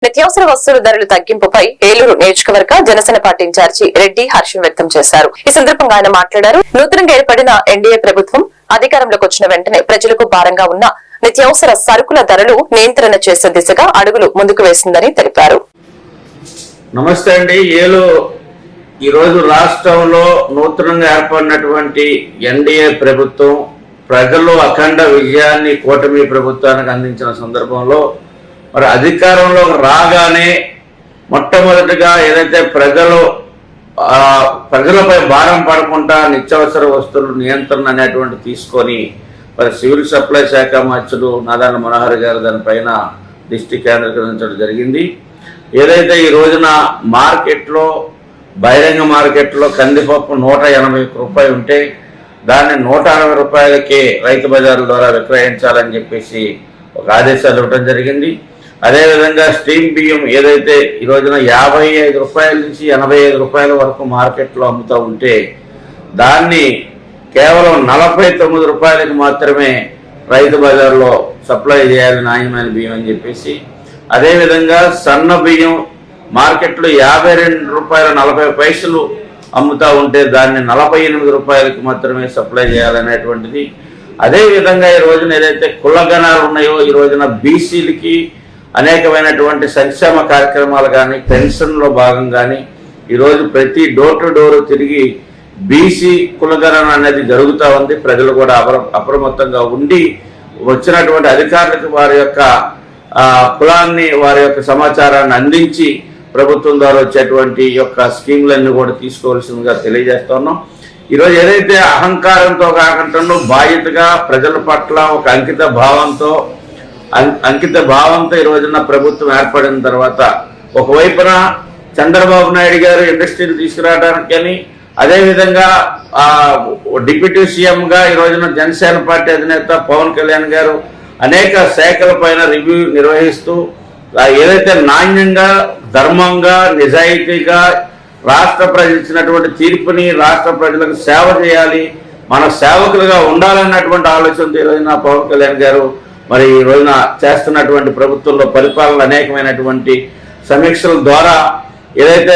నిత్యావసర వస్తువుల ధరల తగ్గింపుపై ఏలూరు నియోజకవర్గ జనసేన పార్టీ ఇన్ఛార్జి రెడ్డి హర్షం వ్యక్తం చేశారు. ఈ సందర్భంగా ఆయన మాట్లాడారు. నూతనంగా ఏర్పడిన ఎన్డీఏ ప్రభుత్వం అధికారంలోకి వచ్చిన వెంటనే ప్రజలకు భారంగా ఉన్న నిత్యావసర సరుకుల ధరలు నియంత్రణ చేసే దిశగా అడుగులు ముందుకు వేసిందని తెలిపారు. నమస్తే అండి. ఈ రోజు రాష్ట్రంలో నూతనంగా ఏర్పడినటువంటి ఎన్డీఏ ప్రభుత్వం ప్రజలు అఖండ విజయాన్ని కూటమి ప్రభుత్వానికి అందించిన సందర్భంలో మరి అధికారంలో రాగానే మొట్టమొదటిగా ఏదైతే ప్రజలపై భారం పడకుండా నిత్యావసర వస్తువుల నియంత్రణ అనేటువంటి తీసుకొని మరి సివిల్ సప్లై శాఖ మంత్రులు నాదెండ్ల మనోహర్ గారు దానిపైన దృష్టి కేంద్రీకరించడం జరిగింది. ఏదైతే ఈ రోజున మార్కెట్లో బహిరంగ మార్కెట్లో కందిపప్పు 180 రూపాయలు ఉంటే దాన్ని 160 రూపాయలకి రైతు బజార్ల ద్వారా విక్రయించాలని చెప్పేసి ఒక ఆదేశాలు ఇవ్వడం జరిగింది. అదేవిధంగా స్టీమ్ బియ్యం ఏదైతే ఈ రోజున 55 రూపాయల నుంచి 85 రూపాయల వరకు మార్కెట్లో అమ్ముతూ ఉంటే దాన్ని కేవలం 49 రూపాయలకి మాత్రమే రైతు బజార్లో సప్లై చేయాలి నాణ్యమైన బియ్యం అని చెప్పేసి, అదేవిధంగా సన్న బియ్యం మార్కెట్లో 52 రూపాయల 40 పైసలు అమ్ముతూ ఉంటే దాన్ని 48 రూపాయలకి మాత్రమే సప్లై చేయాలనేటువంటిది. అదేవిధంగా ఈ రోజున ఏదైతే కులగణాలు ఉన్నాయో ఈ రోజున బీసీలకి అనేకమైనటువంటి సంక్షేమ కార్యక్రమాలు కానీ పెన్షన్లో భాగం కానీ ఈరోజు ప్రతి డోర్ టు డోర్ తిరిగి బీసీ కులగణన అనేది జరుగుతూ ఉంది. ప్రజలు కూడా అప్రమత్తంగా ఉండి వచ్చినటువంటి అధికారులకు వారి యొక్క కులాన్ని వారి యొక్క సమాచారాన్ని అందించి ప్రభుత్వం ద్వారా వచ్చేటువంటి యొక్క స్కీములన్నీ కూడా తీసుకోవాల్సిందిగా తెలియజేస్తున్నాం. ఈరోజు ఏదైతే అహంకారంతో కాకుండా బాధ్యతగా ప్రజల పట్ల ఒక అంకిత భావంతో ఈ రోజున ప్రభుత్వం ఏర్పడిన తర్వాత ఒకవైపున చంద్రబాబు నాయుడు గారు ఇండస్ట్రీని తీసుకురావడానికి కానీ అదేవిధంగా డిప్యూటీ సీఎంగా ఈ రోజున జనసేన పార్టీ అధినేత పవన్ కళ్యాణ్ గారు అనేక శాఖల పైన రివ్యూ నిర్వహిస్తూ ఏదైతే నాణ్యంగా ధర్మంగా నిజాయితీగా రాష్ట్ర ప్రజలు ఇచ్చినటువంటి తీర్పుని రాష్ట్ర ప్రజలకు సేవ చేయాలి, మన సేవకులుగా ఉండాలన్నటువంటి ఆలోచనతో ఈ రోజున పవన్ కళ్యాణ్ గారు మరి ఈ రోజున చేస్తున్నటువంటి ప్రభుత్వంలో పరిపాలన అనేకమైనటువంటి సమీక్షల ద్వారా ఏదైతే